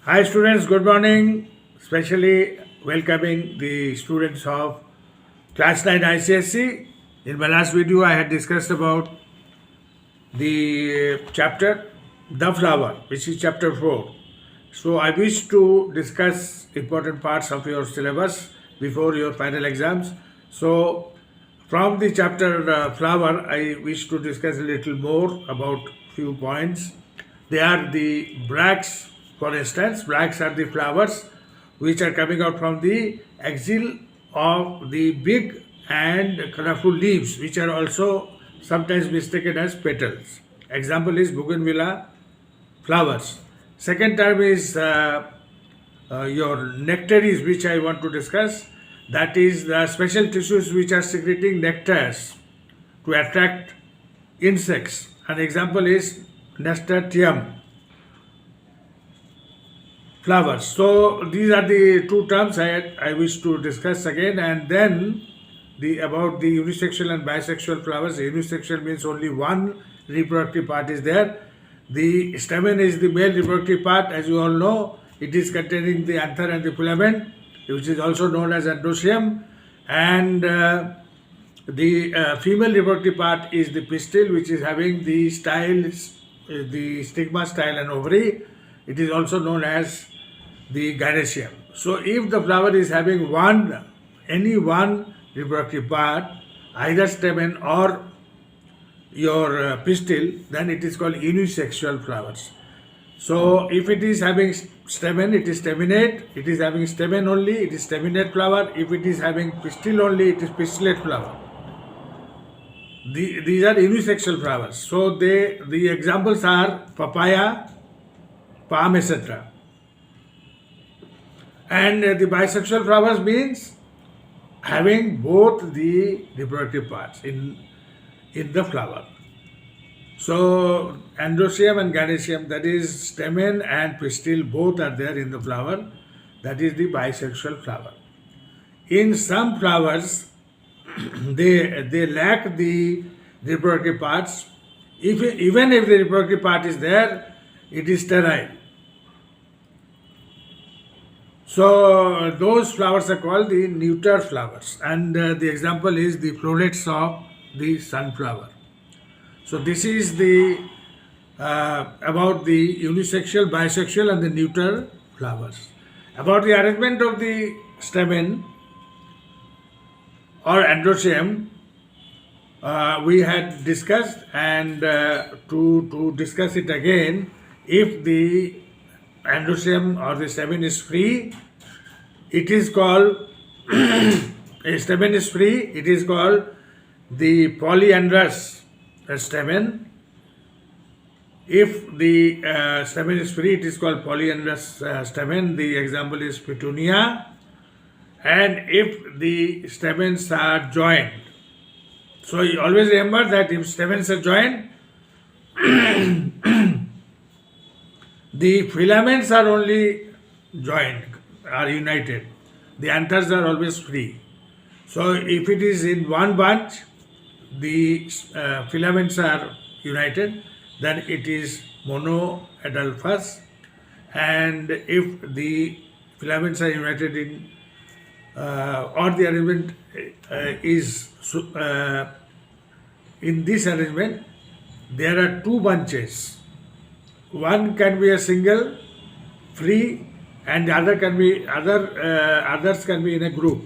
Hi students, good morning. Especially welcoming the students of class 9 ICSC. In my last video I had discussed about the chapter The Flower, which is chapter 4. So I wish to discuss important parts of your syllabus before your final exams. So from the chapter Flower, I wish to discuss a little more about few points. They are the bracts, for instance. Bracts are the flowers which are coming out from the axil of the big and colorful leaves, which are also sometimes mistaken as petals. Example is bougainvillea flowers. Second term is your nectaries, which I want to discuss. That is the special tissues which are secreting nectars to attract insects. An example is nasturtium flowers. So these are the two terms I wish to discuss again, and then the about the unisexual and bisexual flowers. Unisexual means only one reproductive part is there. The stamen is the male reproductive part, as you all know. It is containing the anther and the filament, which is also known as androecium, and the female reproductive part is the pistil, which is having the styles, the stigma, style, and ovary. It is also known as the gynoecium. So, if the flower is having any one reproductive part, either stamen or your pistil, then it is called unisexual flowers. So, if it is having stamen, it is staminate. It is having stamen only, it is staminate flower. If it is having pistil only, it is pistillate flower. These are unisexual flowers. So, the examples are papaya, palm, etc. And the bisexual flowers means having both the reproductive parts in the flower. So androecium and gynoecium, that is stamen and pistil, both are there in the flower. That is the bisexual flower. In some flowers, they lack the reproductive parts. Even if the reproductive part is there, it is sterile. So those flowers are called the neuter flowers, and the example is the florets of the sunflower. So this is the about the unisexual, bisexual, and the neuter flowers. About the arrangement of the stamen or androecium, we had discussed, and to discuss it again, if the androecium or the stamen is free, it is called a stamen is free, it is called the polyandrous stamen. If the stamen is free, it is called polyandrous stamen. The example is petunia. And if the stamens are joined, so you always remember that if stamens are joined, the filaments are only joined, are united. The anthers are always free. So if it is in one bunch, the filaments are united, then it is monoadelphous. And if the filaments are united in or the arrangement is in this arrangement, there are two bunches. One can be a single, free, and the other can be others can be in a group.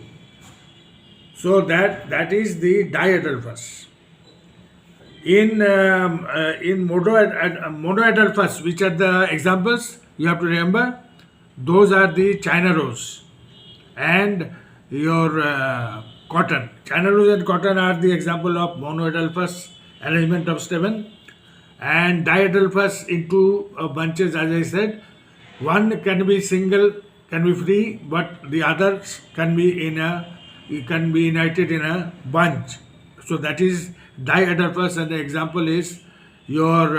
So that is the diadelphous. In monoadelphous, which are the examples you have to remember? Those are the China rose and your cotton. China rose and cotton are the example of monoadelphous arrangement of stamen, and diadelphous into bunches, as I said. One can be single, can be free, but the others can be united in a bunch. So that is diadelphous, and the example is your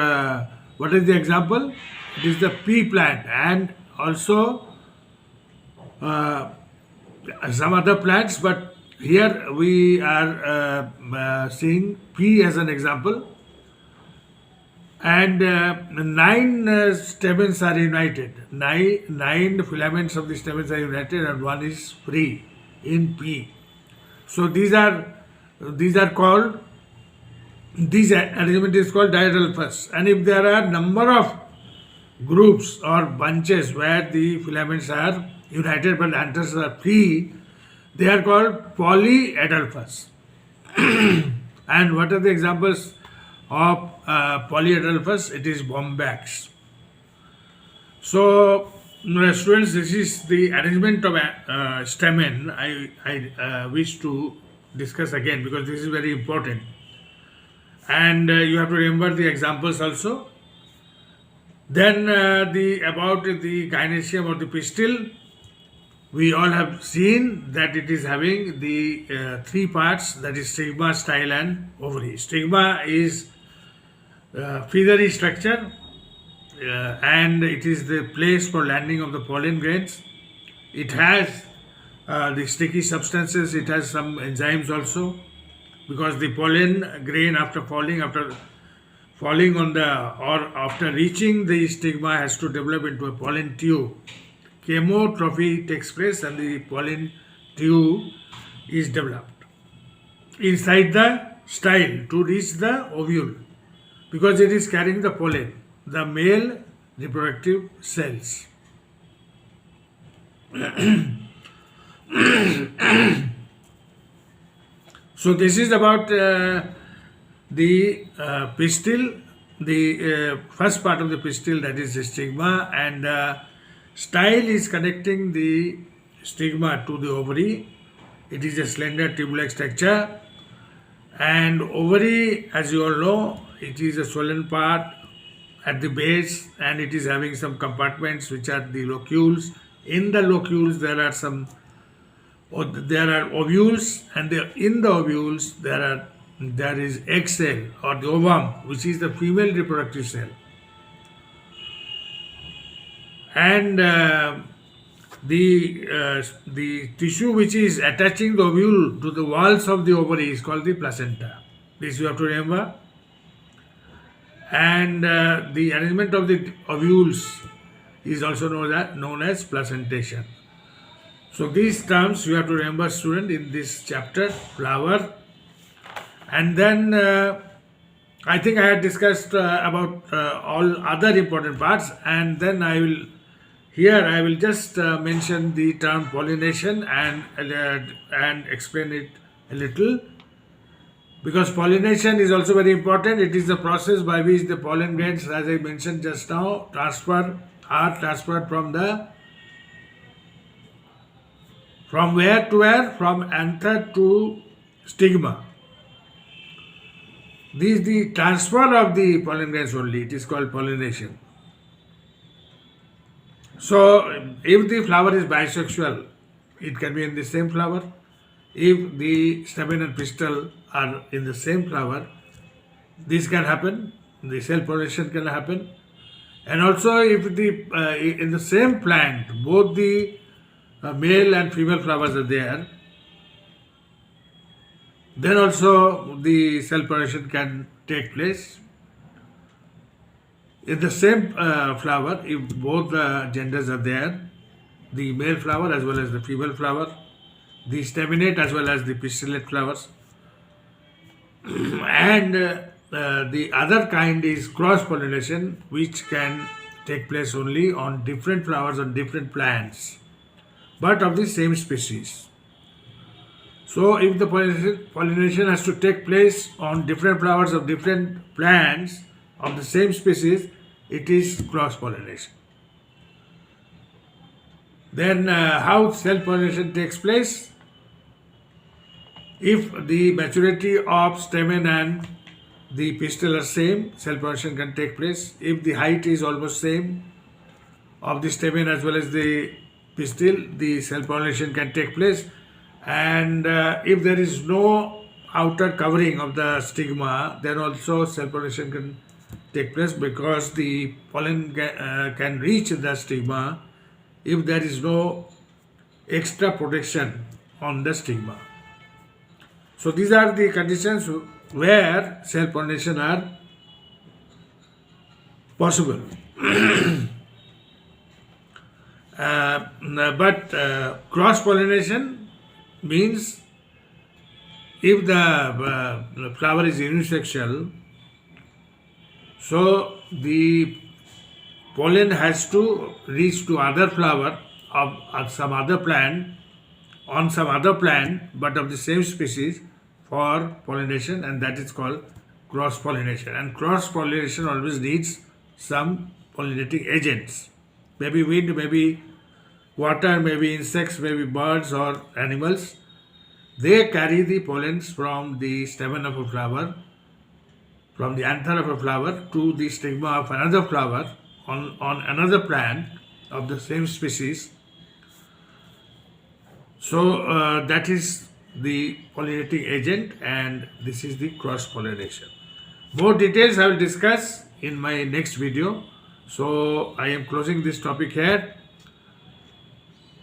what is the example? It is the pea plant, and also some other plants, but here we are seeing pea as an example. and nine stamens are united. Nine filaments of the stamens are united, and one is free in P. So these are called, this arrangement is called diadelphous. And if there are number of groups or bunches where the filaments are united but anthers are free, they are called polyadelphous. And what are the examples of polyadelphous? It is bombax. So, students, this is the arrangement of stamen. I wish to discuss again because this is very important. And you have to remember the examples also. Then the about the gynoecium or the pistil, we all have seen that it is having the three parts, that is stigma, style, and ovary. Stigma is feathery structure, and it is the place for landing of the pollen grains. It has the sticky substances. It has some enzymes also, because the pollen grain after falling on the, or after reaching the stigma, has to develop into a pollen tube. Chemotrophy takes place and the pollen tube is developed inside the style to reach the ovule, because it is carrying the pollen, the male reproductive cells. So this is about the pistil, the first part of the pistil, that is the stigma, and style is connecting the stigma to the ovary. It is a slender tube-like structure, and ovary, as you all know, it is a swollen part at the base, and it is having some compartments which are the locules. In the locules there are ovules, and in the ovules there is egg cell or the ovum, which is the female reproductive cell. And the tissue which is attaching the ovule to the walls of the ovary is called the placenta. This you have to remember. And the arrangement of the ovules is also known as placentation. So these terms you have to remember, student, in this chapter, flower. And then I think I had discussed about all other important parts, and then I will just mention the term pollination and explain it a little, because pollination is also very important. It is the process by which the pollen grains, as I mentioned just now, are transferred from where to where? From anther to stigma. This is the transfer of the pollen grains only. It is called pollination. So, if the flower is bisexual, it can be in the same flower. If the stamen and pistil are in the same flower, this can happen. The self pollination can happen. And also, if in the same plant both the male and female flowers are there, then also the self pollination can take place. In the same flower, if both the genders are there, the male flower as well as the female flower, the staminate as well as the pistillate flowers, and the other kind is cross pollination, which can take place only on different flowers on different plants, but of the same species. So if the pollination has to take place on different flowers of different plants of the same species, it is cross pollination. Then how self pollination takes place? If the maturity of stamen and the pistil are same, self pollination can take place. If the height is almost same of the stamen as well as the pistil, the self pollination can take place. And if there is no outer covering of the stigma, then also self pollination can take place, because the pollen can reach the stigma if there is no extra protection on the stigma. So these are the conditions where self pollination are possible. But cross pollination means if the flower is unisexual, so the pollen has to reach to other flower of some other plant on some other plant but of the same species for pollination, and that is called cross pollination. And cross pollination always needs some pollinating agents, maybe wind, maybe water, maybe insects, maybe birds or animals. They carry the pollens from the stamen of a flower, from the anther of a flower to the stigma of another flower on another plant of the same species. So that is the pollinating agent, and this is the cross pollination. More details I will discuss in my next video. So I am closing this topic here.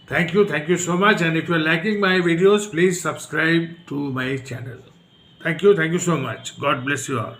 Thank you so much, and if you are liking my videos, please subscribe to my channel. Thank you so much. God bless you all.